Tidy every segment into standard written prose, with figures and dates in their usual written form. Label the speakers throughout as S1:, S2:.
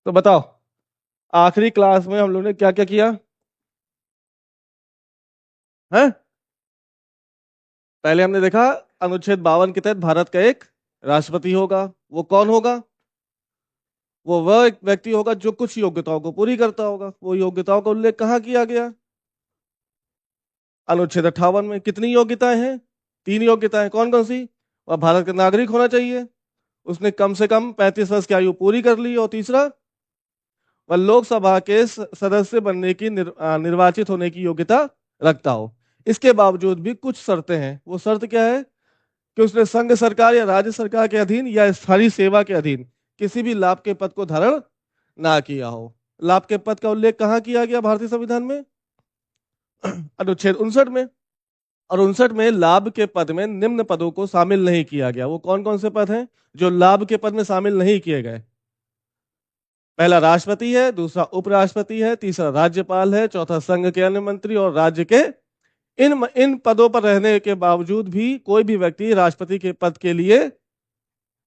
S1: तो बताओ, आखिरी क्लास में हम लोग ने क्या क्या किया है? पहले हमने देखा अनुच्छेद 52 के तहत भारत का एक राष्ट्रपति होगा। वो कौन होगा? वो वह एक व्यक्ति होगा जो कुछ योग्यताओं को पूरी करता होगा। वो योग्यताओं का उल्लेख कहाँ किया गया? अनुच्छेद 58 में। कितनी योग्यताएं हैं? 3 योग्यताएं। कौन कौन सी? वह भारत का नागरिक होना चाहिए, उसने कम से कम 35 वर्ष की आयु पूरी कर ली, और तीसरा, वह लोकसभा के सदस्य बनने की निर्वाचित होने की योग्यता रखता हो। इसके बावजूद भी कुछ शर्तें हैं। वो शर्त क्या है? कि उसने संघ सरकार या राज्य सरकार के अधीन या स्थायी सेवा के अधीन किसी भी लाभ के पद को धारण ना किया हो। लाभ के पद का उल्लेख कहाँ किया गया भारतीय संविधान में? अनुच्छेद 59 में। और 59 में लाभ के पद में निम्न पदों को शामिल नहीं किया गया। वो कौन कौन से पद हैं जो लाभ के पद में शामिल नहीं किए गए? पहला राष्ट्रपति है, दूसरा उपराष्ट्रपति है, तीसरा राज्यपाल है, चौथा संघ के अन्य मंत्री, और राज्य के इन पदों पर रहने के बावजूद भी कोई भी व्यक्ति राष्ट्रपति के पद के लिए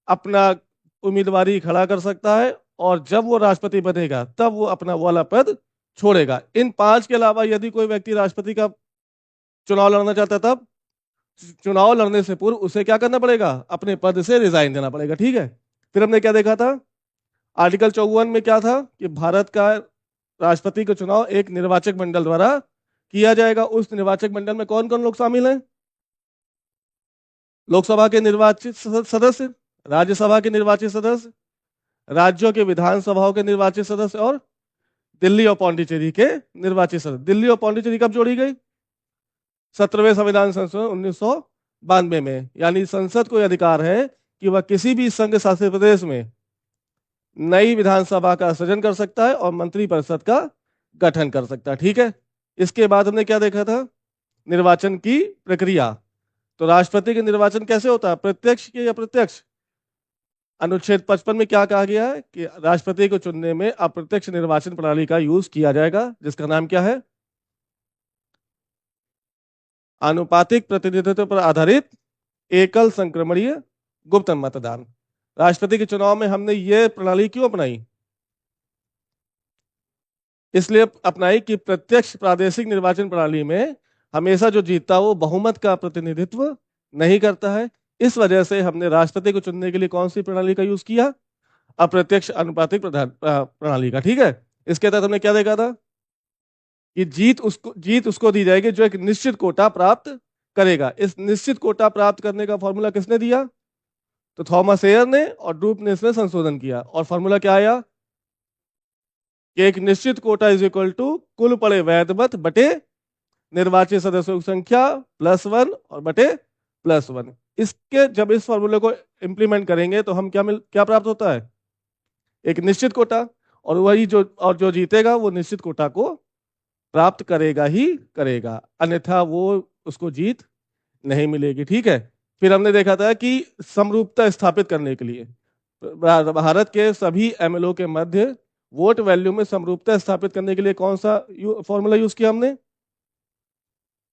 S1: अपना उम्मीदवारी खड़ा कर सकता है, और जब वो राष्ट्रपति बनेगा तब वो अपना वाला पद छोड़ेगा। इन 5 के अलावा यदि कोई व्यक्ति राष्ट्रपति का चुनाव लड़ना चाहता है, तब चुनाव लड़ने से पूर्व उसे क्या करना पड़ेगा? अपने पद से रिजाइन देना पड़ेगा। ठीक है। फिर हमने क्या देखा था? आर्टिकल 54 में क्या था? कि भारत का राष्ट्रपति का चुनाव एक निर्वाचक मंडल द्वारा किया जाएगा। उस निर्वाचक मंडल में कौन कौन लोग शामिल हैं? लोकसभा के निर्वाचित सदस्य, राज्यसभा के निर्वाचित सदस्य, राज्यों के विधानसभाओं के निर्वाचित सदस्य, और दिल्ली और पौंडीचेरी के निर्वाचित सदस्य। दिल्ली और पौंडीचेरी कब जोड़ी गई? 17वें संविधान संशोधन 1992 में। यानी संसद को यह अधिकार है कि वह किसी भी संघ शासित प्रदेश में नई विधानसभा का सृजन कर सकता है और मंत्रिपरिषद का गठन कर सकता है। ठीक है। इसके बाद हमने क्या देखा था? निर्वाचन की प्रक्रिया। तो राष्ट्रपति का निर्वाचन कैसे होता है? प्रत्यक्ष के या प्रत्यक्ष? अनुच्छेद 55 में क्या कहा गया है? कि राष्ट्रपति को चुनने में अप्रत्यक्ष निर्वाचन प्रणाली का यूज किया जाएगा, जिसका नाम क्या है? आनुपातिक प्रतिनिधित्व पर आधारित एकल संक्रमणीय गुप्त मतदान। राष्ट्रपति के चुनाव में हमने ये प्रणाली क्यों अपनाई? इसलिए अपनाई कि प्रत्यक्ष प्रादेशिक निर्वाचन प्रणाली में हमेशा जो जीतता वो बहुमत का प्रतिनिधित्व नहीं करता है। इस वजह से हमने राष्ट्रपति को चुनने के लिए कौन सी प्रणाली का यूज किया? अप्रत्यक्ष अनुपातिक प्रणाली का। ठीक है। इसके तहत हमने क्या देखा था? कि जीत उसको दी जाएगी जो एक निश्चित कोटा प्राप्त करेगा। इस निश्चित कोटा प्राप्त करने का फॉर्मूला किसने दिया? तो थॉमस एयर ने और ड्रूप ने इसमें संशोधन किया, और फॉर्मूला क्या आया? कि एक निश्चित कोटा इज इक्वल टू कुल पड़े वैध मत बटे निर्वाचित सदस्यों की संख्या +1 और बटे +1। इसके जब इस फॉर्मूले को इंप्लीमेंट करेंगे तो हम क्या प्राप्त होता है? एक निश्चित कोटा। और वही जो जीतेगा वो निश्चित कोटा को प्राप्त करेगा ही करेगा, अन्यथा वो उसको जीत नहीं मिलेगी। ठीक है। फिर हमने देखा था कि समरूपता स्थापित करने के लिए भारत के सभी एमएलओ के मध्य वोट वैल्यू में समरूपता स्थापित करने के लिए कौन सा फॉर्मूला यूज किया हमने?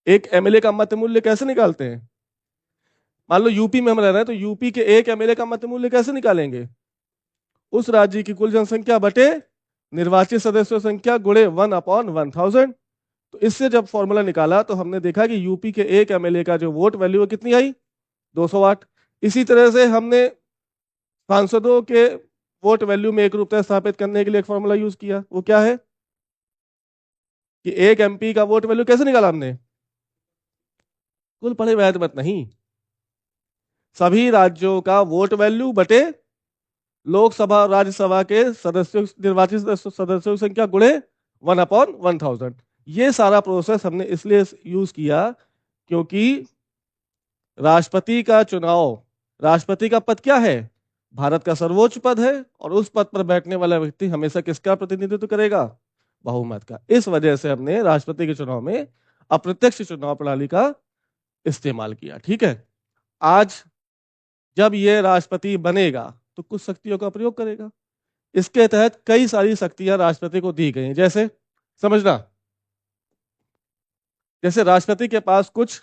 S1: एक एमएलए का मत मूल्य कैसे निकालते हैं? मान लो यूपी में हम रह रहे हैं, तो यूपी के एक एमएलए का मत मूल्य कैसे निकालेंगे? उस राज्य की कुल जनसंख्या बटे निर्वाचित सदस्यों संख्या गुणे 1/1000। तो इससे जब फॉर्मूला निकाला तो हमने देखा कि यूपी के एक एमएलए का जो वोट वैल्यू है कितनी आई? 208। इसी तरह से हमने सांसदों के वोट वैल्यू में एक रुपया स्थापित करने के लिए एक फॉर्मूला यूज किया। वो क्या है? कि एक एमपी का वोट वैल्यू कैसे निकाला हमने? कुल पड़े वैध मत नहीं, सभी राज्यों का वोट वैल्यू बटे लोकसभा और राज्यसभा के सदस्यों निर्वाचित सदस्यों की संख्या गुणे 1/1000। ये सारा प्रोसेस हमने इसलिए यूज किया क्योंकि राष्ट्रपति का चुनाव, राष्ट्रपति का पद क्या है? भारत का सर्वोच्च पद है, और उस पद पर बैठने वाला व्यक्ति हमेशा किसका प्रतिनिधित्व करेगा? बहुमत का। इस वजह से हमने राष्ट्रपति के चुनाव में अप्रत्यक्ष चुनाव प्रणाली का इस्तेमाल किया। ठीक है। आज जब ये राष्ट्रपति बनेगा तो कुछ शक्तियों का प्रयोग करेगा। इसके तहत कई सारी शक्तियां राष्ट्रपति को दी गई, जैसे समझना, जैसे राष्ट्रपति के पास कुछ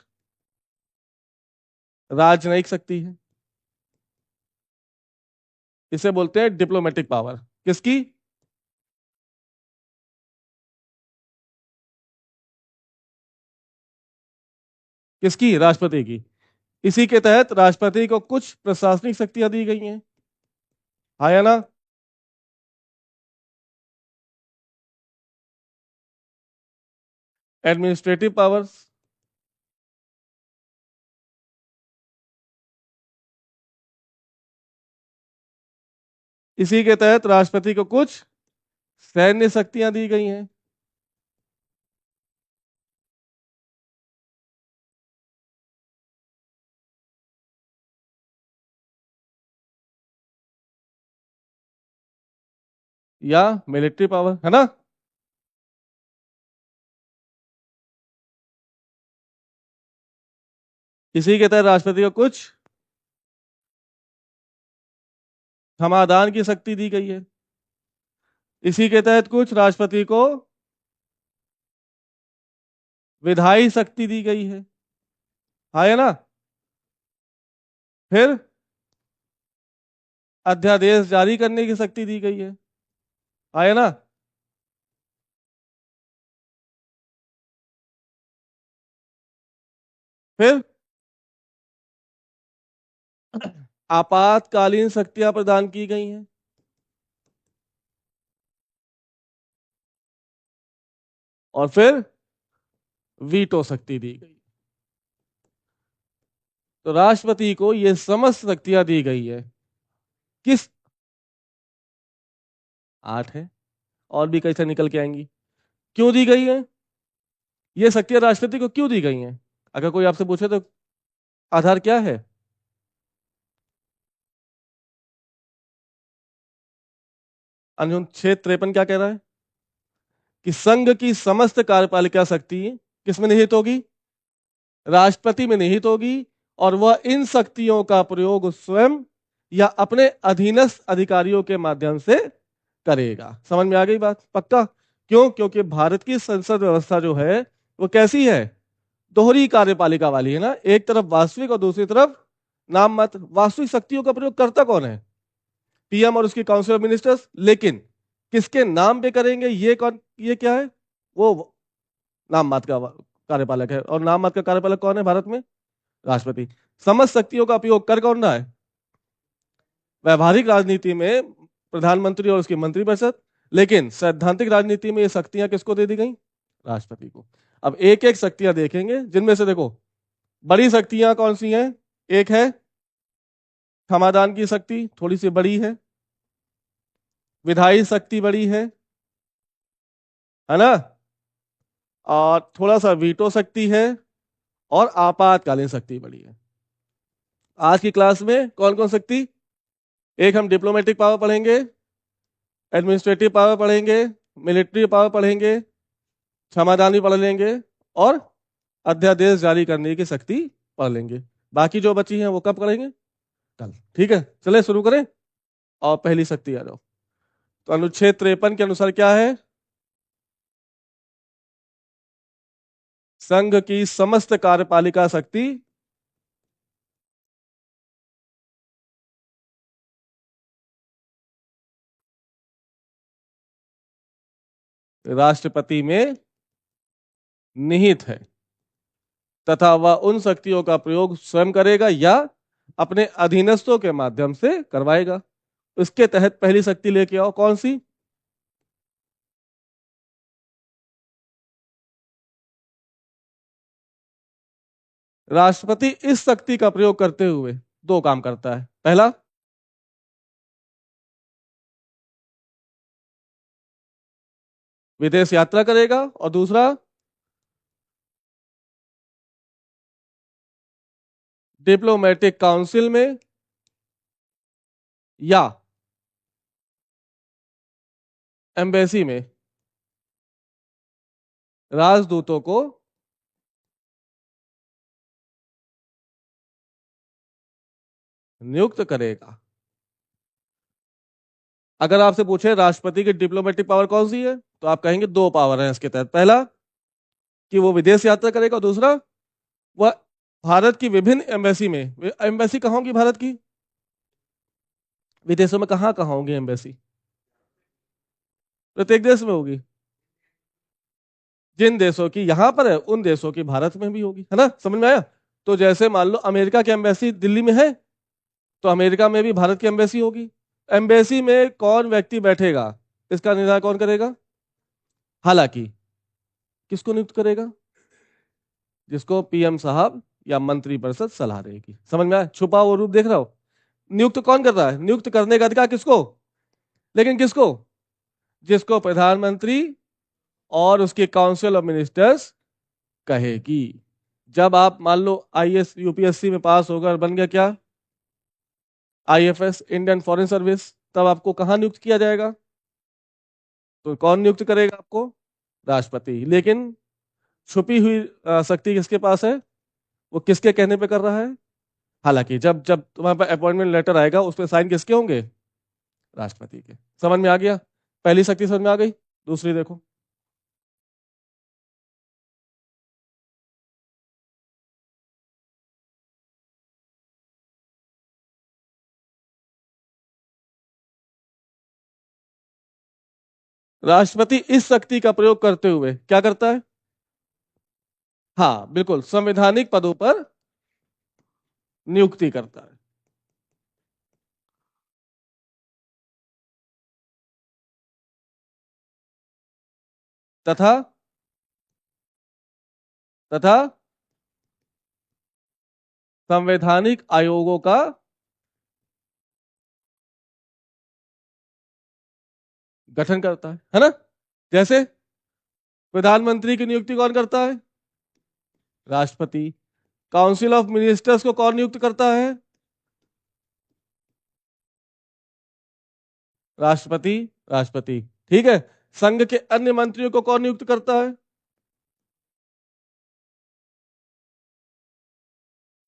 S1: राजनयिक शक्ति है, इसे बोलते हैं डिप्लोमेटिक पावर। किसकी? किसकी? राष्ट्रपति की। इसी के तहत राष्ट्रपति को कुछ प्रशासनिक शक्तियां दी गई हैं, हाँ या ना? Administrative powers. इसी के तहत राष्ट्रपति को कुछ सैन्य शक्तियां दी गई हैं। या मिलिट्री पावर, है ना? इसी के तहत राष्ट्रपति को कुछ क्षमादान की शक्ति दी गई है। इसी के तहत कुछ राष्ट्रपति को विधायी शक्ति दी गई है, हाँ या ना? फिर अध्यादेश जारी करने की शक्ति दी गई है, हाँ या ना? फिर आपातकालीन शक्तियां प्रदान की गई हैं। और फिर वीटो शक्ति दी गई। तो राष्ट्रपति को ये समस्त शक्तियां दी गई है। किस? 8 है, और भी कैसे निकल के आएंगी? क्यों दी गई है ये शक्तियां? राष्ट्रपति को क्यों दी गई हैं? अगर कोई आपसे पूछे तो आधार क्या है? अनुच्छेद 53 क्या कह रहा है? कि संघ की समस्त कार्यपालिका शक्ति किसमें निहित होगी? राष्ट्रपति में निहित होगी, और वह इन शक्तियों का प्रयोग स्वयं या अपने अधीनस्थ अधिकारियों के माध्यम से करेगा। समझ में आ गई बात? पक्का? क्यों? क्योंकि भारत की संसद व्यवस्था जो है वो कैसी है? दोहरी कार्यपालिका वाली है ना। एक तरफ वास्तविक और दूसरी तरफ नाम मात्र। वास्तविक शक्तियों का प्रयोग करता कौन है? पीएम और उसकी काउंसिल ऑफ मिनिस्टर्स। लेकिन किसके नाम पे करेंगे? ये कौन? ये क्या है? वो नाम मात्र का कार्यपालक है। और नाम मात्र का कार्यपालक कौन है भारत में? राष्ट्रपति। समस्त शक्तियों का उपयोग कर कौन रहा है? व्यवहारिक राजनीति में प्रधानमंत्री और उसकी मंत्रिपरिषद। लेकिन सैद्धांतिक राजनीति में ये शक्तियां किसको दे दी गई? राष्ट्रपति को। अब एक एक शक्तियां देखेंगे, जिनमें से देखो बड़ी शक्तियां कौन सी हैं? एक है क्षमादान की शक्ति, थोड़ी सी बड़ी है। विधायी शक्ति बड़ी है ना? और थोड़ा सा वीटो शक्ति है। और आपातकालीन शक्ति बड़ी है। आज की क्लास में कौन कौन शक्ति? एक हम डिप्लोमेटिक पावर पढ़ेंगे, एडमिनिस्ट्रेटिव पावर पढ़ेंगे, मिलिट्री पावर पढ़ेंगे, क्षमादान भी पढ़ लेंगे, और अध्यादेश जारी करने की शक्ति पढ़ लेंगे। बाकी जो बची हैं वो कब पढ़ेंगे? कल। ठीक है, चले शुरू करें। और पहली शक्ति आ जाओ। तो अनुच्छेद 53 के अनुसार क्या है? संघ की समस्त कार्यपालिका शक्ति राष्ट्रपति में निहित है, तथा वह उन शक्तियों का प्रयोग स्वयं करेगा या अपने अधीनस्थों के माध्यम से करवाएगा। इसके तहत पहली शक्ति लेके आओ। कौन सी? राष्ट्रपति इस शक्ति का प्रयोग करते हुए दो काम करता है। पहला, विदेश यात्रा करेगा, और दूसरा डिप्लोमेटिक काउंसिल में या एम्बेसी में राजदूतों को नियुक्त करेगा। अगर आपसे पूछे राष्ट्रपति की डिप्लोमेटिक पावर कौन सी है, तो आप कहेंगे दो पावर हैं इसके तहत। पहला कि वो विदेश यात्रा करेगा, और दूसरा वह भारत की विभिन्न एम्बेसी में। एम्बेसी कहाँ होगी भारत की? विदेशों में कहाँ कहाँ होगी एम्बेसी? प्रत्येक देश में होगी। जिन देशों की यहां पर है उन देशों की भारत में भी होगी, है ना? समझ में आया? तो जैसे मान लो अमेरिका की एम्बेसी दिल्ली में है, तो अमेरिका में भी भारत की एम्बेसी होगी। एम्बेसी में कौन व्यक्ति बैठेगा, इसका निर्धारण कौन करेगा? हालांकि किसको नियुक्त करेगा? जिसको पीएम साहब या मंत्रिपरिषद सलाह देगी। समझ में आया? छुपा हुआ रूप देख रहा हो? नियुक्त कौन कर रहा है? नियुक्त करने का अधिकार किसको? लेकिन किसको? जिसको प्रधानमंत्री और उसके काउंसिल ऑफ मिनिस्टर्स कहेगी। जब आप मान लो आईएएस यूपीएससी में पास होकर बन गया क्या, आईएफएस, इंडियन फॉरेन सर्विस, तब आपको कहाँ नियुक्त किया जाएगा? तो कौन नियुक्त करेगा आपको? राष्ट्रपति। लेकिन छुपी हुई शक्ति किसके पास है? वो किसके कहने पे कर रहा है? हालांकि जब जब तुम्हारे पास अपॉइंटमेंट लेटर आएगा उस पर साइन किसके होंगे? राष्ट्रपति के। समझ में आ गया? पहली शक्ति समझ में आ गई? दूसरी देखो। राष्ट्रपति इस शक्ति का प्रयोग करते हुए क्या करता है? हाँ बिल्कुल, संवैधानिक पदों पर नियुक्ति करता है। तथा तथा संवैधानिक आयोगों का गठन करता है ना? जैसे प्रधानमंत्री की नियुक्ति कौन करता है? राष्ट्रपति। काउंसिल ऑफ मिनिस्टर्स को कौन नियुक्त करता है? राष्ट्रपति। राष्ट्रपति। ठीक है। संघ के अन्य मंत्रियों को कौन नियुक्त करता है?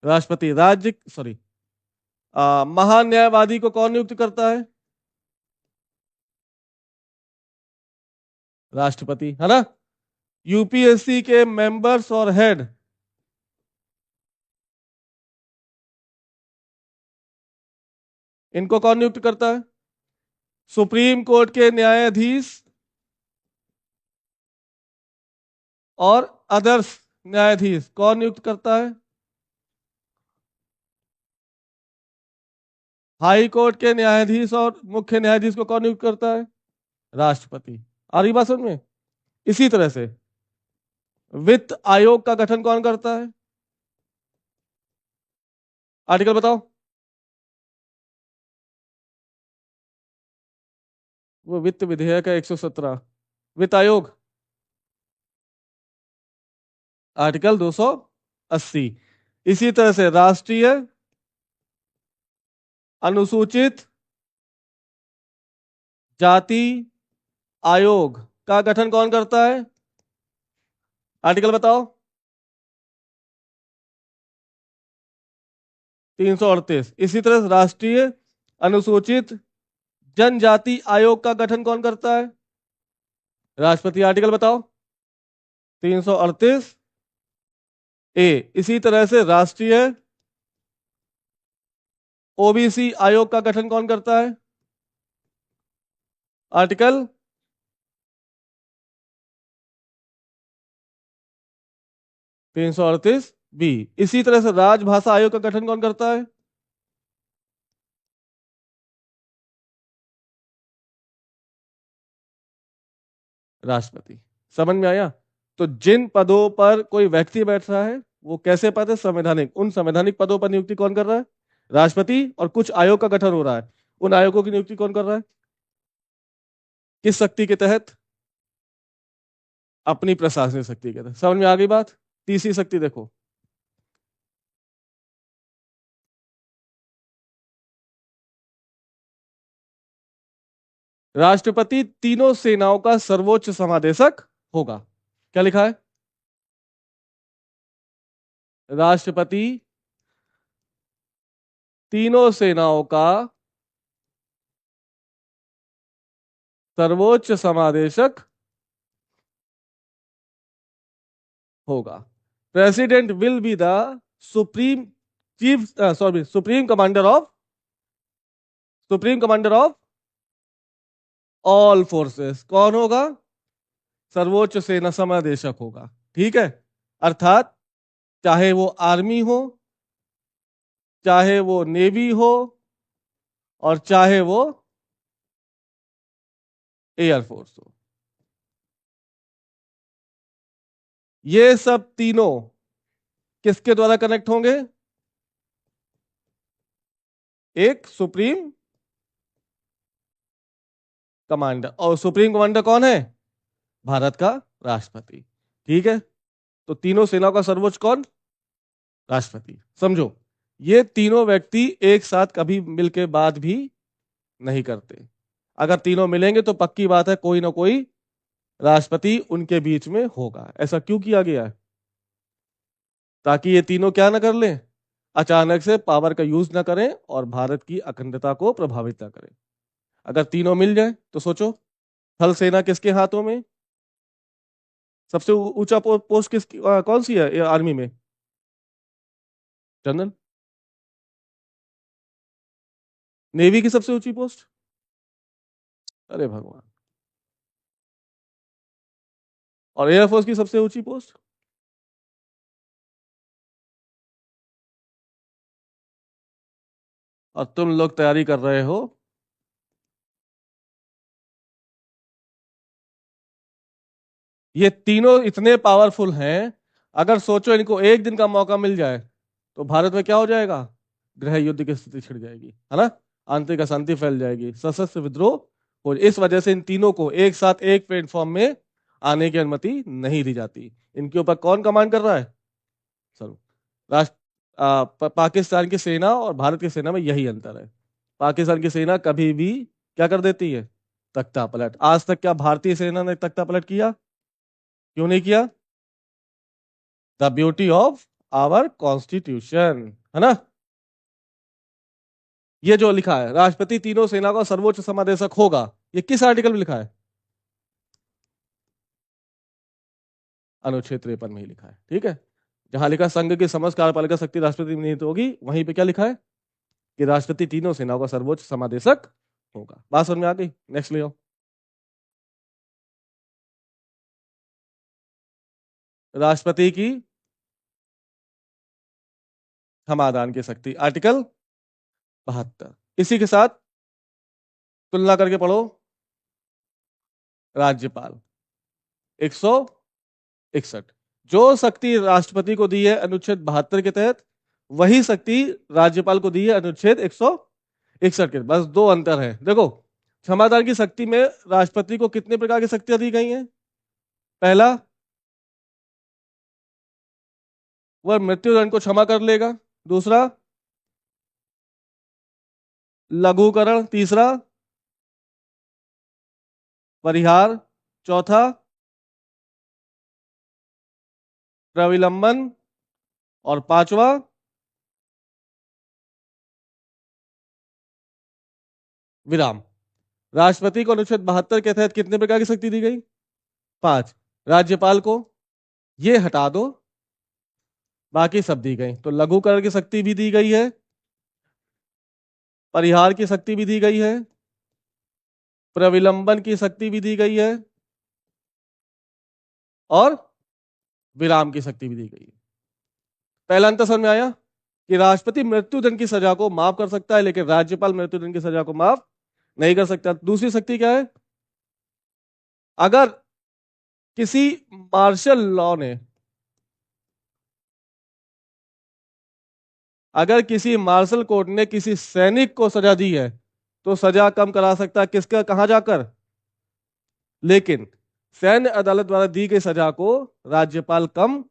S1: राष्ट्रपति। राज्य सॉरी महान्यायवादी को कौन नियुक्त करता है? राष्ट्रपति, है ना? यूपीएससी के मेंबर्स और हेड इनको कौन नियुक्त करता है? सुप्रीम कोर्ट के न्यायाधीश और अदर्स न्यायाधीश कौन नियुक्त करता है? हाई कोर्ट के न्यायाधीश और मुख्य न्यायाधीश को कौन नियुक्त करता है? राष्ट्रपति। आ रही बात समझ में? इसी तरह से वित्त आयोग का गठन कौन करता है? आर्टिकल बताओ। वो वित्त विधेयक है 117। वित्त आयोग आर्टिकल 280। इसी तरह से राष्ट्रीय अनुसूचित जाति आयोग का गठन कौन करता है? आर्टिकल बताओ। 338। इसी तरह से राष्ट्रीय अनुसूचित जनजाति आयोग का गठन कौन करता है? राष्ट्रपति। आर्टिकल बताओ। 338 ए। इसी तरह से राष्ट्रीय ओबीसी आयोग का गठन कौन करता है? Article 338 B. इसी तरह से राजभाषा आयोग का गठन कौन करता है? राष्ट्रपति। समझ में आया? तो जिन पदों पर कोई व्यक्ति बैठ रहा है वो कैसे पद है? संवैधानिक। उन संवैधानिक पदों पर नियुक्ति कौन कर रहा है? राष्ट्रपति। और कुछ आयोग का गठन हो रहा है, उन आयोगों की नियुक्ति कौन कर रहा है? किस शक्ति के तहत? अपनी प्रशासनिक शक्ति के तहत। समझ में आ गई बात? तीसरी शक्ति देखो। राष्ट्रपति तीनों सेनाओं का सर्वोच्च समादेशक होगा। क्या लिखा है? राष्ट्रपति तीनों सेनाओं का सर्वोच्च समादेशक होगा। President will be the supreme chief sorry supreme commander of all forces. कौन होगा? सर्वोच्च सेना समादेशक होगा। ठीक है, अर्थात चाहे वो आर्मी हो, चाहे वो नेवी हो, और चाहे वो एयरफोर्स हो, ये सब तीनों किसके द्वारा कनेक्ट होंगे? एक सुप्रीम कमांडर, और सुप्रीम कमांडर कौन है? भारत का राष्ट्रपति। ठीक है, तो तीनों सेनाओं का सर्वोच्च कौन? राष्ट्रपति। समझो, ये तीनों व्यक्ति एक साथ कभी मिलके बात भी नहीं करते। अगर तीनों मिलेंगे तो पक्की बात है कोई ना कोई राष्ट्रपति उनके बीच में होगा। ऐसा क्यों किया गया है? ताकि ये तीनों क्या ना कर लें, अचानक से पावर का यूज ना करें और भारत की अखंडता को प्रभावित ना करें। अगर तीनों मिल जाए तो सोचो, थल सेना किसके हाथों में? सबसे ऊंचा पोस्ट कौन सी है आर्मी में? जनरल। नेवी की सबसे ऊंची पोस्ट? अरे भगवान। और एयरफोर्स की सबसे ऊंची पोस्ट? और तुम लोग तैयारी कर रहे हो। ये तीनों इतने पावरफुल हैं, अगर सोचो इनको एक दिन का मौका मिल जाए तो भारत में क्या हो जाएगा? गृह युद्ध की स्थिति छिड़ जाएगी, है ना? आंतरिक अशांति फैल जाएगी, सशस्त्र विद्रोह हो। इस वजह से इन तीनों को एक साथ एक प्लेटफॉर्म में आने की अनुमति नहीं दी जाती। इनके ऊपर कौन कमांड कर रहा है? सर, राष्ट्र पाकिस्तान की सेना और भारत की सेना में यही अंतर है। पाकिस्तान की सेना कभी भी क्या कर देती है? तख्ता पलट। आज तक क्या भारतीय सेना ने तख्ता पलट किया? क्यों नहीं किया? The beauty of our constitution, है ना? ये जो लिखा है राष्ट्रपति तीनों सेना का सर्वोच्च समादेशक होगा, ये किस आर्टिकल में लिखा है? अनुच्छेद 53 में ही लिखा है। ठीक है, जहां लिखा संघ की समस्त कार्यपालिका शक्ति राष्ट्रपति में निहित होगी, वहीं पे क्या लिखा है कि राष्ट्रपति तीनों सेनाओं का सर्वोच्च समादेशक होगा। बात समझ में आ गई? नेक्स्ट ले आओ। राष्ट्रपति की क्षमादान की शक्ति, आर्टिकल 72। इसी के साथ तुलना करके पढ़ो। राज्यपाल 161। जो शक्ति राष्ट्रपति को दी है अनुच्छेद 72 के तहत, वही शक्ति राज्यपाल को दी है अनुच्छेद 161 के। बस दो अंतर है। देखो, क्षमादान की शक्ति में राष्ट्रपति को कितने प्रकार की शक्तियां दी गई हैं? पहला, वह मृत्युदंड को क्षमा कर लेगा। दूसरा, लघुकरण। तीसरा, परिहार। चौथा, प्रविलंबन। और पांचवा, विराम। राष्ट्रपति को अनुच्छेद 72 के तहत कितने प्रकार की शक्ति दी गई? 5। राज्यपाल को ये हटा दो, बाकी सब दी गई। तो लघुकरण की शक्ति भी दी गई है, परिहार की शक्ति भी दी गई है, प्रविलंबन की शक्ति भी दी गई है, और विराम की शक्ति भी दी गई है। पहला अंतर समझ में आया कि राष्ट्रपति मृत्युदंड की सजा को माफ कर सकता है, लेकिन राज्यपाल मृत्युदंड की सजा को माफ नहीं कर सकता। दूसरी शक्ति क्या है? अगर किसी मार्शल लॉ ने, अगर किसी मार्शल कोर्ट ने किसी सैनिक को सजा दी है तो सजा कम करा सकता है, किसका, कहां जाकर? लेकिन सैन्य अदालत द्वारा दी गई सजा को राज्यपाल कम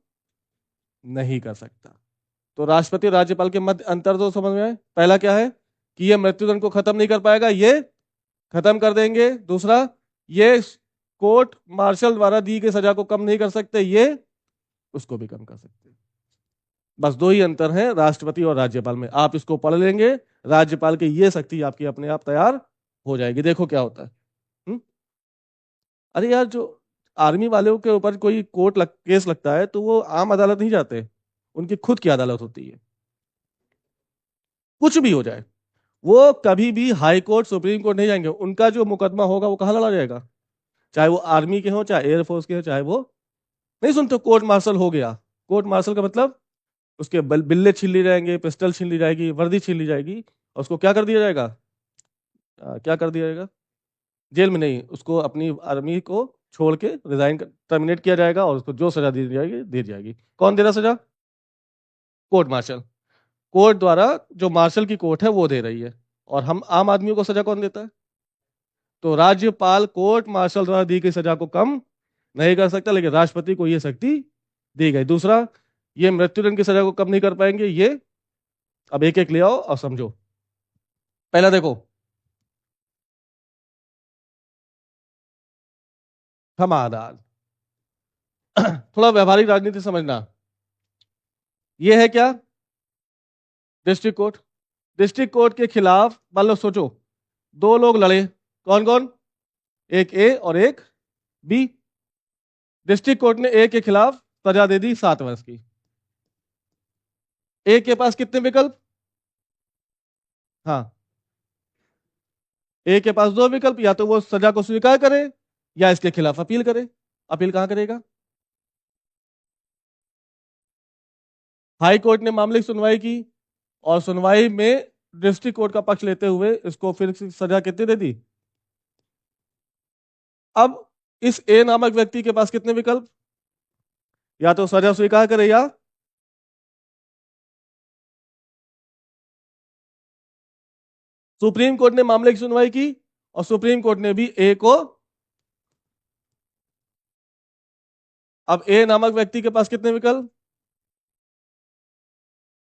S1: नहीं कर सकता। तो राष्ट्रपति और राज्यपाल के मध्य अंतर तो समझ में आए। पहला क्या है कि ये मृत्युदंड को खत्म नहीं कर पाएगा, ये खत्म कर देंगे। दूसरा, ये कोर्ट मार्शल द्वारा दी गई सजा को कम नहीं कर सकते, ये उसको भी कम कर सकते। बस दो ही अंतर हैं राष्ट्रपति और राज्यपाल में। आप इसको पढ़ लेंगे, राज्यपाल की ये शक्ति आपकी अपने आप तैयार हो जाएगी। देखो क्या होता है। हुँ? अरे यार, जो आर्मी वालों के ऊपर कोई केस लगता है तो वो आम अदालत नहीं जाते, उनकी खुद की अदालत होती है। कुछ भी हो जाए, वो कभी भी हाई कोर्ट सुप्रीम कोर्ट नहीं जाएंगे। उनका जो मुकदमा होगा वो कहाँ लड़ा जाएगा? चाहे वो आर्मी के हो, चाहे एयरफोर्स के हो, चाहे वो नहीं सुनते कोर्ट मार्शल हो गया। कोर्ट मार्शल का मतलब उसके बिल्ले छीन ली जाएंगे, पिस्टल छीन ली जाएगी, वर्दी छीन ली जाएगी, और उसको क्या कर दिया जाएगा? क्या कर दिया जाएगा? जेल में नहीं, उसको अपनी आर्मी को छोड़ के रिजाइन टर्मिनेट किया जाएगा और उसको जो सजा दी जाएगी। कौन दे रहा सजा? Court martial. कोर्ट द्वारा, जो मार्शल की कोर्ट है वो दे रही है। और हम आम आदमियों को सजा कौन देता है? तो राज्यपाल कोर्ट मार्शल द्वारा दी गई सजा को कम नहीं कर सकता, लेकिन राष्ट्रपति को यह शक्ति दी गई। दूसरा, ये मृत्युदंड की सजा को कम नहीं कर पाएंगे ये। अब एक एक ले आओ और समझो। पहला देखो, समाधान। थोड़ा व्यवहारिक राजनीति समझना। ये है क्या? District court. डिस्ट्रिक्ट कोर्ट के खिलाफ मान लो, सोचो दो लोग लड़े, कौन कौन? एक ए और एक बी। डिस्ट्रिक्ट कोर्ट ने ए के खिलाफ सजा दे दी 7 वर्ष की। ए के पास कितने विकल्प? हाँ, ए के पास दो विकल्प, या तो वो सजा को स्वीकार करे या इसके खिलाफ अपील करे। अपील कहां करेगा? हाई कोर्ट ने मामले की सुनवाई की और सुनवाई में डिस्ट्रिक्ट कोर्ट का पक्ष लेते हुए इसको फिर सजा कितनी दे दी? अब इस ए नामक व्यक्ति के पास कितने विकल्प? या तो सजा स्वीकार करे या सुप्रीम कोर्ट ने मामले की सुनवाई की और सुप्रीम कोर्ट ने भी ए को, अब ए नामक व्यक्ति के पास कितने विकल्प?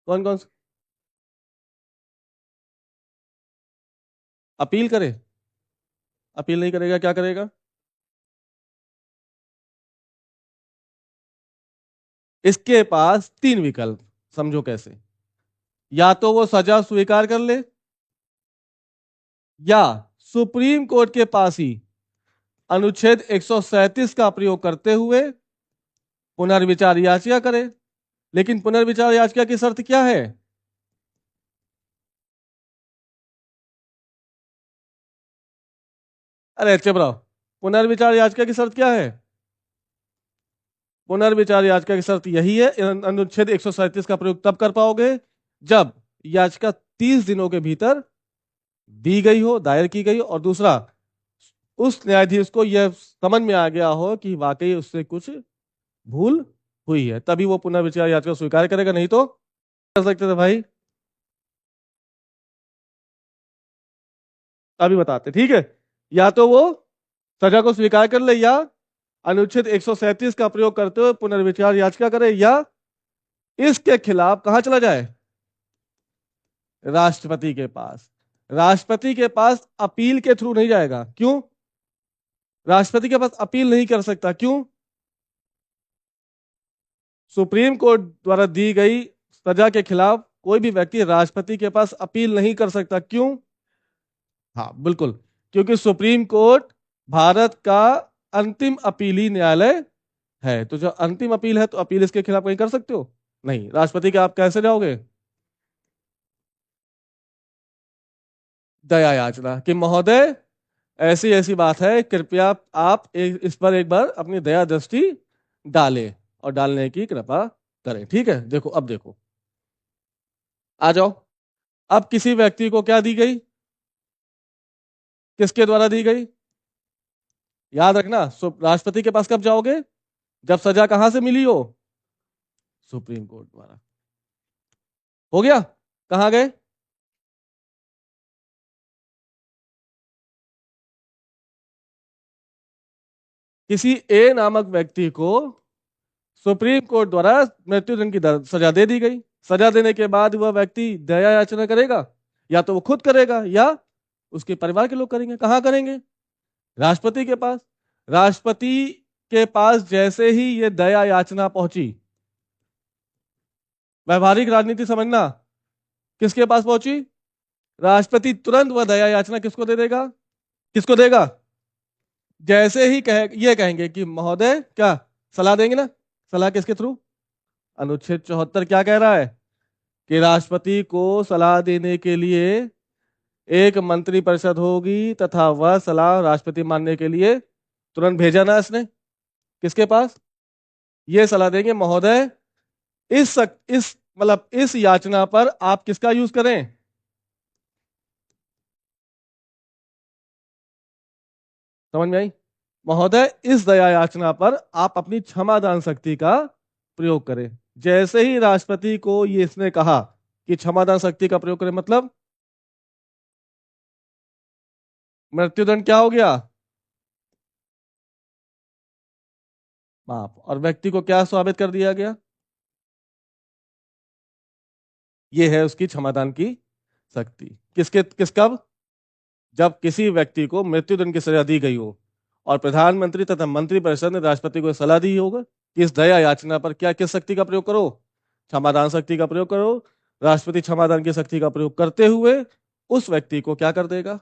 S1: कौन कौन से? अपील करे? अपील नहीं करेगा, क्या करेगा? इसके पास 3 विकल्प। समझो कैसे। या तो वो सजा स्वीकार कर ले, या सुप्रीम कोर्ट के पास ही अनुच्छेद 137 का प्रयोग करते हुए पुनर्विचार याचिका करे। लेकिन पुनर्विचार याचिका की शर्त क्या है? अरे चुप रहो। पुनर्विचार याचिका की शर्त क्या है? पुनर्विचार याचिका की शर्त यही है, अनुच्छेद 137 का प्रयोग तब कर पाओगे जब याचिका 30 दिनों के भीतर दी गई हो, दायर की गई हो, और दूसरा, उस न्यायाधीश को यह समझ में आ गया हो कि वाकई उससे कुछ भूल हुई है, तभी वो पुनर्विचार याचिका स्वीकार करेगा, नहीं तो कर सकते थे भाई। अभी बताते, ठीक है। या तो वो सजा को स्वीकार कर ले, या अनुच्छेद 137 का प्रयोग करते हुए पुनर्विचार याचिका करे, या इसके खिलाफ कहां चला जाए? राष्ट्रपति के पास। राष्ट्रपति के पास अपील के थ्रू नहीं जाएगा। क्यों? राष्ट्रपति के पास अपील नहीं कर सकता। क्यों? सुप्रीम कोर्ट द्वारा दी गई सजा के खिलाफ कोई भी व्यक्ति राष्ट्रपति के पास अपील नहीं कर सकता। क्यों? हाँ बिल्कुल, क्योंकि सुप्रीम कोर्ट भारत का अंतिम अपीली न्यायालय है। तो जो अंतिम अपील है, तो अपील इसके खिलाफ कहीं कर सकते हो नहीं। राष्ट्रपति के आप कैसे जाओगे? दया याचना कि महोदय ऐसी ऐसी बात है, कृपया आप इस पर एक बार अपनी दया दृष्टि डालें, और डालने की कृपा करें। ठीक है, देखो अब देखो, आ जाओ। अब किसी व्यक्ति को क्या दी गई? किसके द्वारा दी गई? याद रखना, राष्ट्रपति के पास कब जाओगे? जब सजा कहां से मिली हो? सुप्रीम कोर्ट द्वारा। हो गया? कहां गए? किसी ए नामक व्यक्ति को सुप्रीम कोर्ट द्वारा मृत्युदंड की सजा दे दी गई। सजा देने के बाद वह व्यक्ति दया याचना करेगा, या तो वो खुद करेगा या उसके परिवार के लोग करेंगे। कहां करेंगे? राष्ट्रपति के पास। राष्ट्रपति के पास जैसे ही ये दया याचना पहुंची, व्यवहारिक राजनीति समझना, किसके पास पहुंची? राष्ट्रपति तुरंत वह दया याचना किसको दे देगा? किसको देगा? जैसे ही ये कहेंगे कि महोदय, क्या सलाह देंगे ना? सलाह किसके थ्रू? अनुच्छेद 74 क्या कह रहा है? कि राष्ट्रपति को सलाह देने के लिए एक मंत्रिपरिषद होगी, तथा वह सलाह राष्ट्रपति मानने के लिए तुरंत भेजा ना इसने किसके पास? ये सलाह देंगे महोदय इस मतलब इस याचना पर आप किसका यूज करें? समझ में आई? महोदय इस दया याचना पर आप अपनी क्षमादान शक्ति का प्रयोग करें। जैसे ही राष्ट्रपति को ये इसने कहा कि क्षमादान शक्ति का प्रयोग करें, मतलब मृत्युदंड क्या हो गया? माफ। और व्यक्ति को क्या साबित कर दिया गया? ये है उसकी क्षमादान की शक्ति। किस कब? जब किसी व्यक्ति को मृत्युदंड की सजा दी गई हो और प्रधानमंत्री तथा मंत्रिपरिषद ने राष्ट्रपति को सलाह दी होगा कि इस दया याचना पर क्या किस शक्ति का प्रयोग करो? क्षमादान शक्ति का प्रयोग करो। राष्ट्रपति क्षमादान की शक्ति का प्रयोग करते हुए उस व्यक्ति को क्या कर देगा?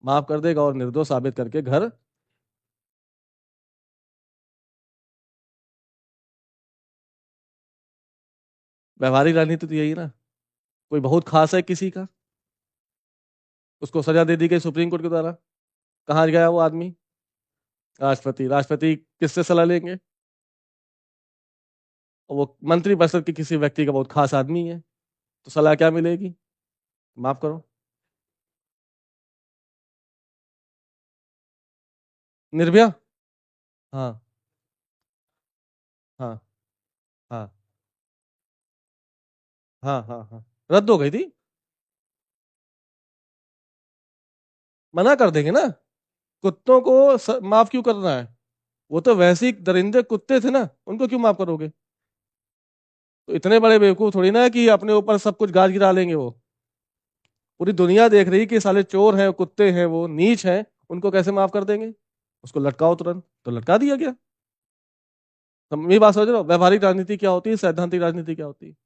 S1: माफ कर देगा और निर्दोष साबित करके घर। व्यवहारिक राजनीति तो यही ना। कोई बहुत खास है किसी का, उसको सजा दे दी गई सुप्रीम कोर्ट के द्वारा, कहाँ गया वो आदमी? राष्ट्रपति। राष्ट्रपति किससे सलाह लेंगे? और वो मंत्री परिषद के किसी व्यक्ति का बहुत खास आदमी है, तो सलाह क्या मिलेगी? माफ करो, निर्भया। हाँ हाँ हाँ हाँ हाँ हाँ, रद्द हो गई थी। मना कर देंगे ना। कुत्तों को माफ क्यों करना है? वो तो वैसे ही दरिंदे कुत्ते थे ना, उनको क्यों माफ करोगे? तो इतने बड़े बेवकूफ थोड़ी ना है कि अपने ऊपर सब कुछ गाज गिरा लेंगे वो। पूरी दुनिया देख रही कि साले चोर हैं, कुत्ते हैं, वो नीच हैं, उनको कैसे माफ कर देंगे? उसको लटकाओ तुरंत, तो लटका दिया गया। तुम ये बात समझ रहे हो? व्यवहारिक राजनीति क्या होती है, सैद्धांतिक राजनीति क्या होती है?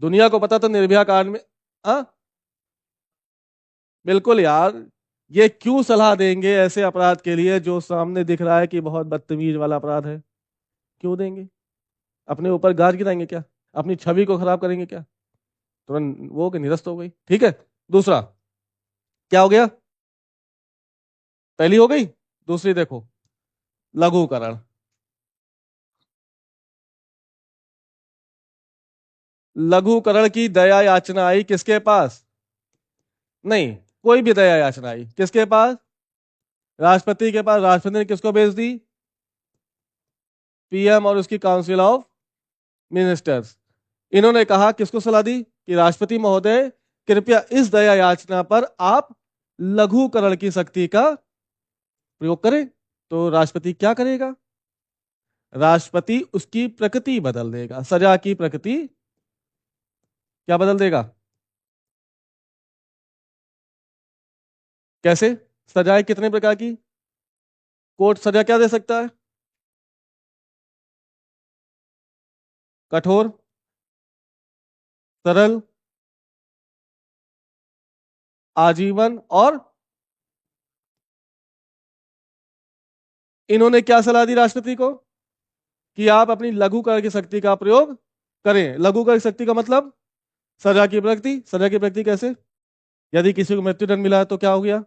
S1: दुनिया को पता था निर्भया कांड में। हाँ बिल्कुल यार। ये क्यों सलाह देंगे ऐसे अपराध के लिए जो सामने दिख रहा है कि बहुत बदतमीज वाला अपराध है? क्यों देंगे? अपने ऊपर गाज गिराएंगे क्या? अपनी छवि को खराब करेंगे क्या? तुरंत वो के निरस्त हो गई। ठीक है। दूसरा क्या हो गया? पहली हो गई। दूसरी देखो, लघुकरण। लघुकरण की दया याचना आई किसके पास? नहीं, कोई भी दया याचना आई किसके पास? राष्ट्रपति के पास। राष्ट्रपति ने किसको भेज दी? पीएम और उसकी काउंसिल ऑफ मिनिस्टर्स। इन्होंने कहा, किसको सलाह दी कि राष्ट्रपति महोदय कृपया इस दया याचना पर आप लघुकरण की शक्ति का प्रयोग करें। तो राष्ट्रपति क्या करेगा? राष्ट्रपति उसकी प्रकृति बदल देगा, सजा की प्रकृति क्या बदल देगा? कैसे? सजाएं कितने प्रकार की? कोर्ट सजा क्या दे सकता है? कठोर, सरल, आजीवन और। इन्होंने क्या सलाह दी राष्ट्रपति को? कि आप अपनी लघुकरण की शक्ति का प्रयोग करें। लघुकरण की शक्ति का मतलब सजा की प्रकृति। सजा की प्रकृति कैसे? यदि किसी को मृत्युदंड मिला है तो क्या हो गया?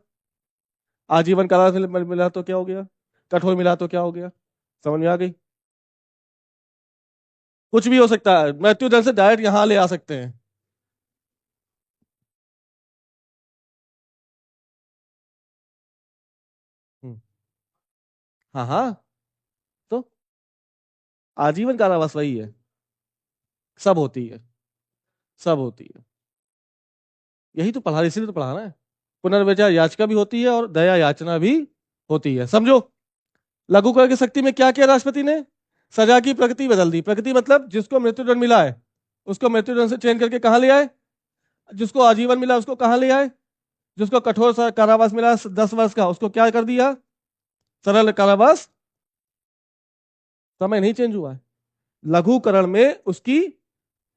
S1: आजीवन कारावास मिला तो क्या हो गया? कठोर मिला तो क्या हो गया? समझ में आ गई? कुछ भी हो सकता है, मृत्युदंड से डायरेक्ट यहां ले आ सकते हैं। हम्म, हाँ हाँ। तो आजीवन कारावास वही है। सब होती है, सब होती है। यही तो पढ़ा, इसीलिए तो पढ़ाना है। पुनर्विचार याचिका भी होती है और दया याचना भी होती है, समझो। लघुकरण की शक्ति में क्या किया राष्ट्रपति ने? सजा की प्रकृति बदल दी। प्रकृति मतलब जिसको मृत्युदंड मिला है उसको मृत्युदंड से चेंज करके कहां ले आए? जिसको आजीवन मिला उसको कहां ले आए? जिसको कठोर कारावास मिला 10 वर्ष का, उसको क्या कर दिया? सरल कारावास। समय नहीं चेंज हुआ है। लघुकरण में उसकी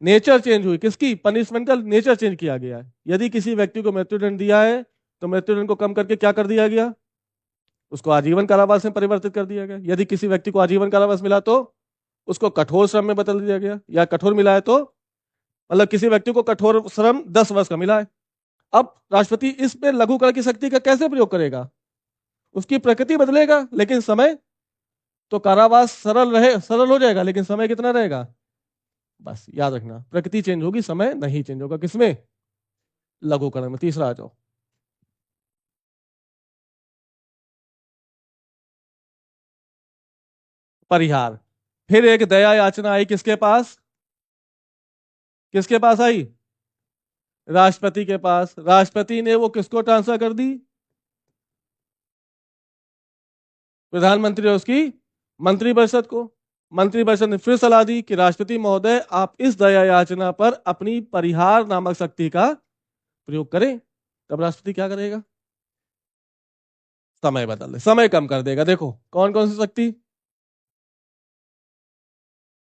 S1: नेचर चेंज हुई। किसकी? पनिशमेंट का नेचर चेंज किया गया है। यदि किसी व्यक्ति को मृत्युदंड दिया है तो मृत्युदंड को कम करके क्या कर दिया गया? उसको आजीवन कारावास में परिवर्तित कर दिया गया। यदि किसी व्यक्ति को आजीवन कारावास मिला तो उसको कठोर श्रम में बदल दिया गया, या कठोर मिला है तो मतलब किसी व्यक्ति को कठोर श्रम 10 वर्ष का मिला है। अब राष्ट्रपति इस पे लघुकरण की शक्ति का कैसे प्रयोग करेगा? उसकी प्रकृति बदलेगा लेकिन समय तो कारावास सरल हो जाएगा, लेकिन समय कितना रहेगा? बस याद रखना, प्रकृति चेंज होगी, समय नहीं चेंज होगा। किसमें? लघुकरण में। तीसरा आ जाओ। परिहार। फिर एक दया याचना आई, किसके पास? किसके पास आई? राष्ट्रपति के पास। राष्ट्रपति ने वो किसको ट्रांसफर कर दी? प्रधानमंत्री और उसकी मंत्रिपरिषद को। मंत्रिपरिषद ने फिर सलाह दी कि राष्ट्रपति महोदय, आप इस दया याचना पर अपनी परिहार नामक शक्ति का प्रयोग करें। तब राष्ट्रपति क्या करेगा? समय बदल दे, समय कम कर देगा। देखो कौन कौन सी शक्ति?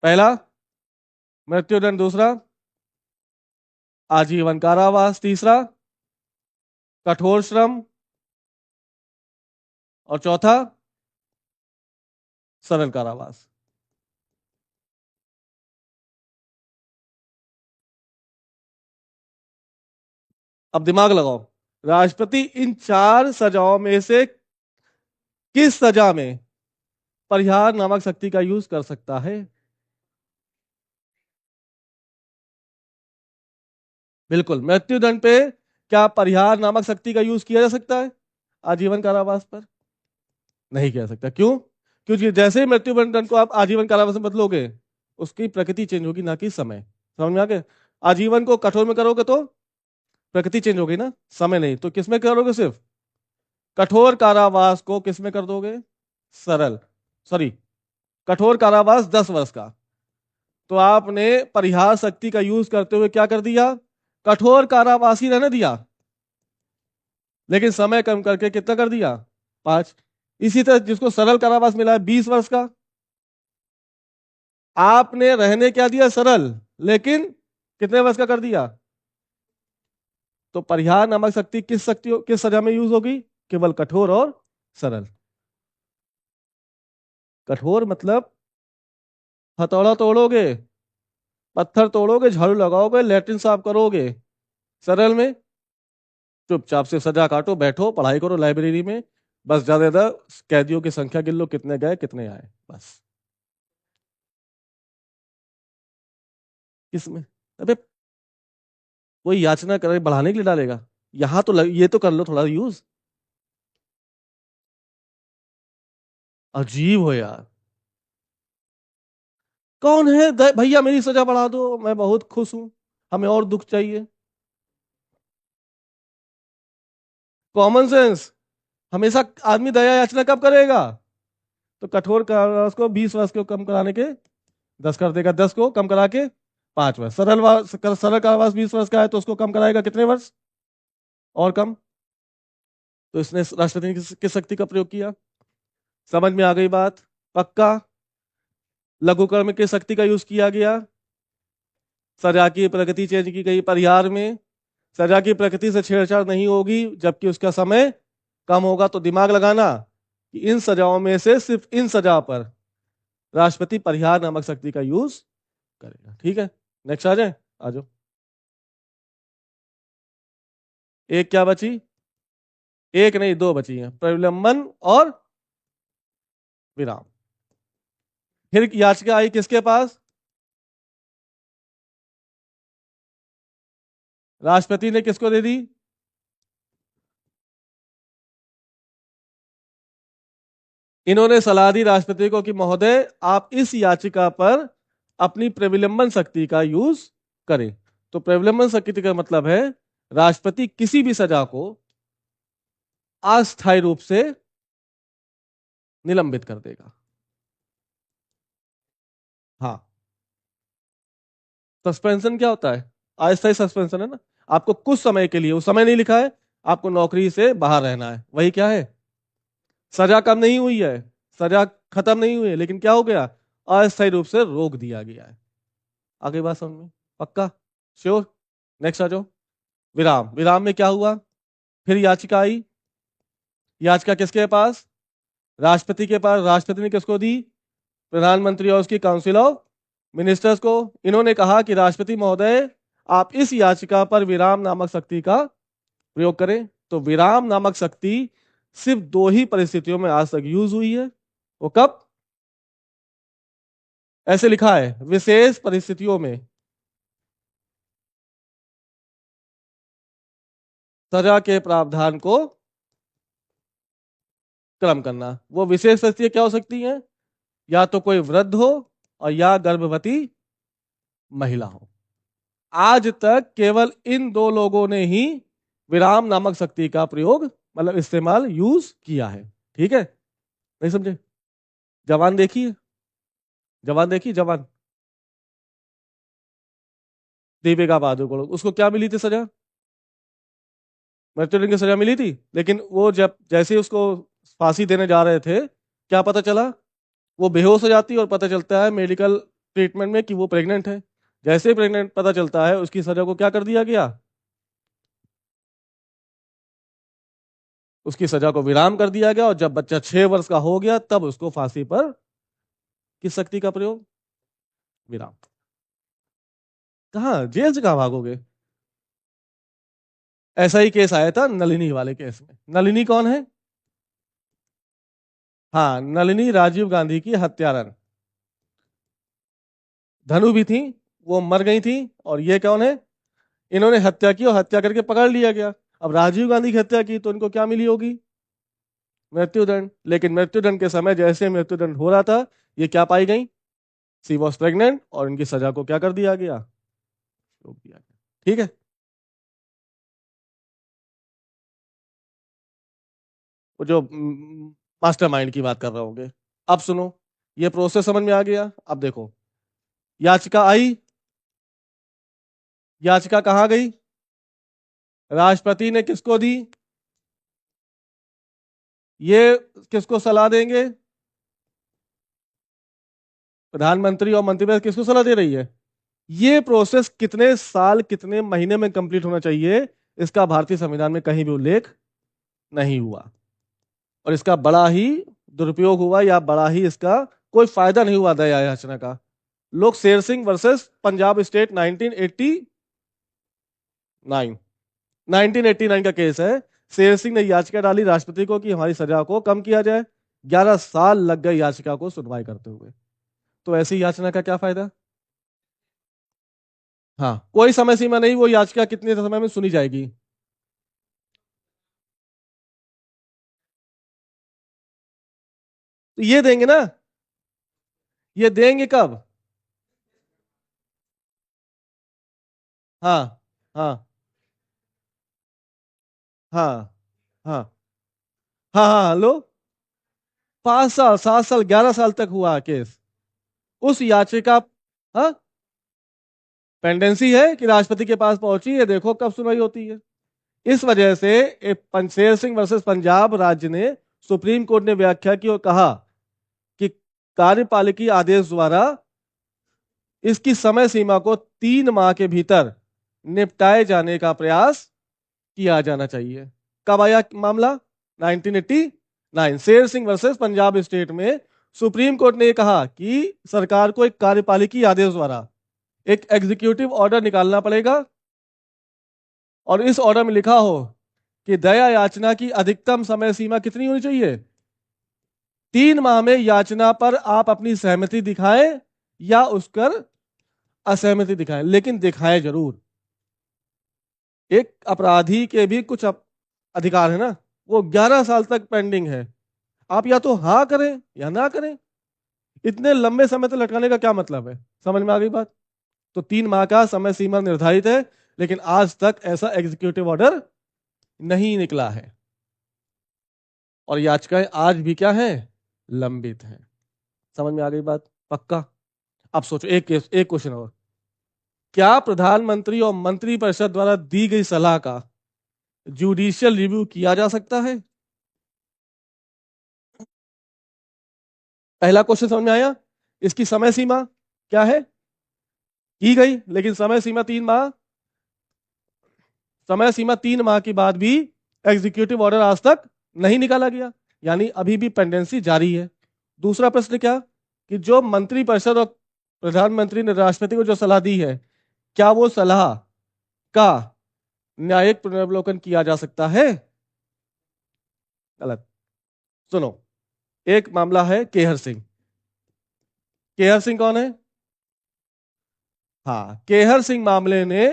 S1: पहला मृत्युदंड, दूसरा आजीवन कारावास, तीसरा कठोर श्रम, और चौथा सरल कारावास। अब दिमाग लगाओ, राष्ट्रपति इन चार सजाओं में से किस सजा में परिहार नामक शक्ति का यूज कर सकता है? बिल्कुल, मृत्युदंड पे क्या परिहार नामक शक्ति का यूज किया जा सकता है? आजीवन कारावास पर नहीं किया जा सकता। क्यों? क्योंकि जैसे ही मृत्युदंड को आप आजीवन कारावास में बदलोगे, उसकी प्रकृति चेंज होगी, ना कि समय। समझ में आ गया? आजीवन को कठोर में करोगे तो प्रकृति चेंज होगी ना, समय नहीं। तो किसमें करोगे? सिर्फ कठोर कारावास को किसमें कर दोगे? सरल, सॉरी, कठोर कारावास 10 वर्ष का। तो आपने परिहार शक्ति का यूज करते हुए क्या कर दिया? कठोर कारावास ही रहने दिया, लेकिन समय कम करके कितना कर दिया? 5। इसी तरह जिसको सरल कारावास मिला है 20 वर्ष का, आपने रहने क्या दिया? सरल, लेकिन कितने वर्ष का कर दिया? तो परिहार नामक शक्ति किस सजा में यूज होगी? केवल कठोर और सरल। कठोर मतलब हथौड़ा तोड़ोगे, पत्थर तोड़ोगे, झाड़ू लगाओगे, लेटरिन साफ करोगे। सरल में चुपचाप से सजा काटो, बैठो, पढ़ाई करो लाइब्रेरी में, बस ज्यादा ज्यादा कैदियों की संख्या गिन लो, कितने गए कितने आए, बस। किसमें? अबे कोई याचना करे बढ़ाने के लिए डालेगा? यहां तो ये तो कर लो थोड़ा यूज। अजीब हो यार। कौन है भैया मेरी सजा बढ़ा दो, मैं बहुत खुश हूं, हमें और दुख चाहिए। Common sense. हमेशा आदमी दया याचना कब करेगा? तो कठोर कारावास को 20 वर्ष को कम कराने के 10 कर देगा, 10 को कम करा के 5 वर्ष। सरल कारावास 20 वर्ष का है, तो उसको कम कराएगा कितने वर्ष और कम? तो इसने राष्ट्रपति ने किस शक्ति का प्रयोग किया? समझ में आ गई बात? पक्का? लघुकरण में किस शक्ति का यूज किया गया? सजा की प्रकृति चेंज की गई परिहार में। सजा की प्रकृति से छेड़छाड़ नहीं होगी, जबकि उसका समय कम होगा। तो दिमाग लगाना कि इन सजाओं में से सिर्फ इन सजा पर राष्ट्रपति परिहार नामक शक्ति का यूज करेगा। ठीक है, नेक्स्ट आ जाए। आ जाओ। एक क्या बची? एक नहीं, दो बची हैं, प्रविलंबन और विराम। फिर याचिका आई किसके पास? राष्ट्रपति ने किसको दे दी? इन्होंने सलाह दी राष्ट्रपति को कि महोदय, आप इस याचिका पर अपनी प्रविलंबन शक्ति का यूज करें। तो प्रविलंबन शक्ति का मतलब है राष्ट्रपति किसी भी सजा को अस्थायी रूप से निलंबित कर देगा। हाँ, सस्पेंशन क्या होता है? अस्थायी सस्पेंशन है ना। आपको कुछ समय के लिए, वो समय नहीं लिखा है, आपको नौकरी से बाहर रहना है, वही क्या है? सजा कम नहीं हुई है, सजा खत्म नहीं हुई है, लेकिन क्या हो गया? अस्थायी रूप से रोक दिया गया है। आगे बात समझ में? पक्का? श्योर? नेक्स्ट आ जाओ। विराम। विराम में क्या हुआ? फिर याचिका आई। याचिका किसके पास? राष्ट्रपति के पास। राष्ट्रपति ने किसको दी? प्रधानमंत्री और उसकी काउंसिल ऑफ मिनिस्टर्स को। इन्होंने कहा कि राष्ट्रपति महोदय, आप इस याचिका पर विराम नामक शक्ति का प्रयोग करें। तो विराम नामक शक्ति सिर्फ दो ही परिस्थितियों में आज तक यूज हुई है। वो कब? ऐसे लिखा है, विशेष परिस्थितियों में सजा के प्रावधान को क्रम करना। वो विशेष परिस्थितियां क्या हो सकती हैं? या तो कोई वृद्ध हो और या गर्भवती महिला हो। आज तक केवल इन दो लोगों ने ही विराम नामक शक्ति का प्रयोग, मतलब इस्तेमाल, यूज किया है। ठीक है, नहीं समझे? जवान देखिए, जवान देखिए, जवान, दीपिका पादुकोण, उसको क्या मिली थी सजा? मृत्युदंड की सजा मिली थी। लेकिन वो जब जैसे ही उसको फांसी देने जा रहे थे, क्या पता चला? वो बेहोश हो जाती है और पता चलता है मेडिकल ट्रीटमेंट में कि वो प्रेग्नेंट है। जैसे ही प्रेग्नेंट पता चलता है, उसकी सजा को क्या कर दिया गया? उसकी सजा को विराम कर दिया गया। और जब बच्चा 6 वर्ष का हो गया, तब उसको फांसी पर किस शक्ति का प्रयोग? विराम। कहाँ जेल से कहाँ भागोगे? ऐसा ही केस आया था नलिनी वाले केस में। नलिनी कौन है? हाँ, नलिनी राजीव गांधी की हत्यारन। धनु भी थी, वो मर गई थी। और ये कौन है? इन्होंने हत्या की और हत्या करके पकड़ लिया गया। अब राजीव गांधी की हत्या की तो इनको क्या मिली होगी? मृत्युदंड। लेकिन मृत्युदंड के समय जैसे मृत्युदंड हो रहा था, ये क्या पाई गई? सी वॉज प्रेग्नेंट, और इनकी सजा को क्या कर दिया गया? रोक दिया गया। ठीक है। वो जो मास्टरमाइंड की बात कर रहे होंगे। अब सुनो, ये प्रोसेस समझ में आ गया। अब देखो, याचिका आई, याचिका कहाँ गई? राष्ट्रपति ने किसको दी? ये किसको सलाह देंगे? प्रधानमंत्री और मंत्रिपरिषद किसको सलाह दे रही है? ये प्रोसेस कितने साल, कितने महीने में कंप्लीट होना चाहिए, इसका भारतीय संविधान में कहीं भी उल्लेख नहीं हुआ। और इसका बड़ा ही दुरुपयोग हुआ, या बड़ा ही इसका कोई फायदा नहीं हुआ दया याचना का। लोग शेर सिंह वर्सेस पंजाब स्टेट 1989 का केस है। शेर सिंह ने याचिका डाली राष्ट्रपति को कि हमारी सजा को कम किया जाए। 11 साल लग गए याचिका को सुनवाई करते हुए। तो ऐसी याचना का क्या फायदा? हाँ, कोई समय सीमा नहीं, वो याचिका कितने समय में सुनी जाएगी। तो ये देंगे ना, ये देंगे कब? हाँ, हाँ, हाँ, हाँ, हाँ, हाँ, लो, 5 साल, 7 साल, 11 साल तक हुआ केस। उस याचिका, हाँ, पेंडेंसी है कि राष्ट्रपति के पास पहुंची है, देखो कब सुनवाई होती है। इस वजह से पंचेर सिंह वर्सेस पंजाब राज्य ने, सुप्रीम कोर्ट ने व्याख्या की और कहा कि कार्यपालिकी आदेश द्वारा इसकी समय सीमा को 3 माह के भीतर निपटाए जाने का प्रयास किया जाना चाहिए। कब आया मामला? 1989, शेर सिंह वर्सेस पंजाब स्टेट में सुप्रीम कोर्ट ने कहा कि सरकार को एक कार्यपालिकी आदेश द्वारा एक एग्जीक्यूटिव ऑर्डर निकालना पड़ेगा, और इस ऑर्डर में लिखा हो कि दया याचना की अधिकतम समय सीमा कितनी होनी चाहिए? 3 माह में याचना पर आप अपनी सहमति दिखाएं या उस पर असहमति दिखाएं, लेकिन दिखाएं जरूर। एक अपराधी के भी कुछ अधिकार है ना, वो 11 साल तक पेंडिंग है। आप या तो हाँ करें या ना करें। इतने लंबे समय तक लटकाने का क्या मतलब है? समझ में आ गई बात? तो 3 माह का समय सीमा निर्धारित है, लेकिन आज तक ऐसा एग्जीक्यूटिव ऑर्डर नहीं निकला है। और याचिकाएं आज भी क्या है? लंबित है। समझ में आ गई बात? पक्का? अब सोचो, एक क्वेश्चन और। क्या प्रधानमंत्री और मंत्रिपरिषद द्वारा दी गई सलाह का जुडिशियल रिव्यू किया जा सकता है? पहला क्वेश्चन समझ में आया? इसकी समय सीमा क्या है? की गई, लेकिन समय सीमा 3 माह। समय सीमा 3 माह के बाद भी एग्जीक्यूटिव ऑर्डर आज तक नहीं निकाला गया, यानी अभी भी पेंडेंसी जारी है। दूसरा प्रश्न क्या, कि जो मंत्रिपरिषद और प्रधानमंत्री ने राष्ट्रपति को जो सलाह दी है, क्या वो सलाह का न्यायिक पुनर्वलोकन किया जा सकता है? गलत। सुनो, एक मामला है केहर सिंह। केहर सिंह कौन है? हाँ, केहर सिंह मामले ने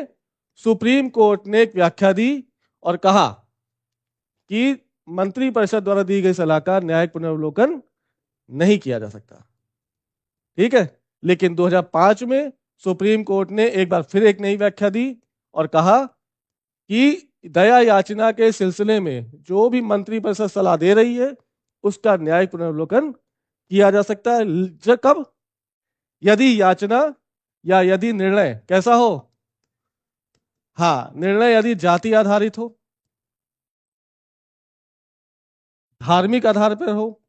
S1: सुप्रीम कोर्ट ने एक व्याख्या दी और कहा कि मंत्रिपरिषद द्वारा दी गई सलाह का न्यायिक पुनर्वलोकन नहीं किया जा सकता। ठीक है, लेकिन 2005 में सुप्रीम कोर्ट ने एक बार फिर एक नई व्याख्या दी और कहा कि दया याचना के सिलसिले में जो भी मंत्रिपरिषद सलाह दे रही है उसका न्यायिक पुनर्वलोकन किया जा सकता है। कब? यदि याचना या यदि निर्णय कैसा हो? हाँ, निर्णय यदि जाति आधारित हो, धार्मिक आधार पर हो,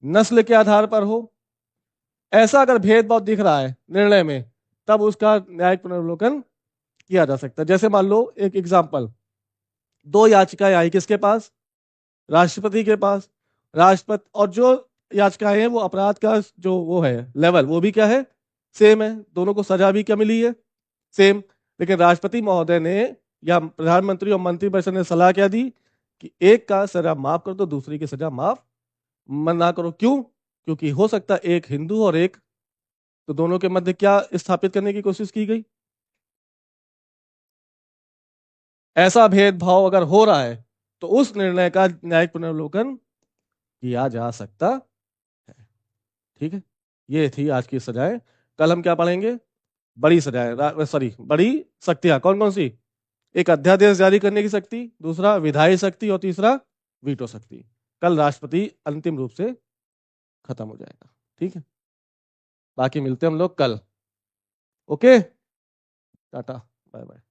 S1: नस्ल के आधार पर हो, ऐसा अगर भेदभाव दिख रहा है निर्णय में, तब उसका न्यायिक पुनर्वलोकन किया जा सकता है। जैसे मान लो एक एग्जाम्पल, दो याचिकाएं आई किसके पास? राष्ट्रपति के पास। राष्ट्रपति, और जो याचिकाएं हैं वो अपराध का जो वो है लेवल, वो भी क्या है? सेम है। दोनों को सजा भी क्या मिली है? सेम। लेकिन राष्ट्रपति महोदय ने या प्रधानमंत्री और मंत्रिपरिषद ने सलाह क्या दी कि एक का सजा माफ कर दो, दूसरी की सजा माफ ना करो। क्यों? क्योंकि हो सकता है एक हिंदू और एक, तो दोनों के मध्य क्या स्थापित करने की कोशिश की गई? ऐसा भेदभाव अगर हो रहा है तो उस निर्णय का न्यायिक पुनर्वलोकन किया जा सकता है। ठीक है, ये थी आज की सजाएं। कल हम क्या पढ़ेंगे? बड़ी सजाएं, सॉरी, बड़ी शक्तियां कौन कौन सी? एक अध्यादेश जारी करने की शक्ति, दूसरा विधायी शक्ति और तीसरा वीटो शक्ति। कल राष्ट्रपति अंतिम रूप से खत्म हो जाएगा। ठीक है, बाकी मिलते हैं हम लोग कल। Okay, tata, bye bye.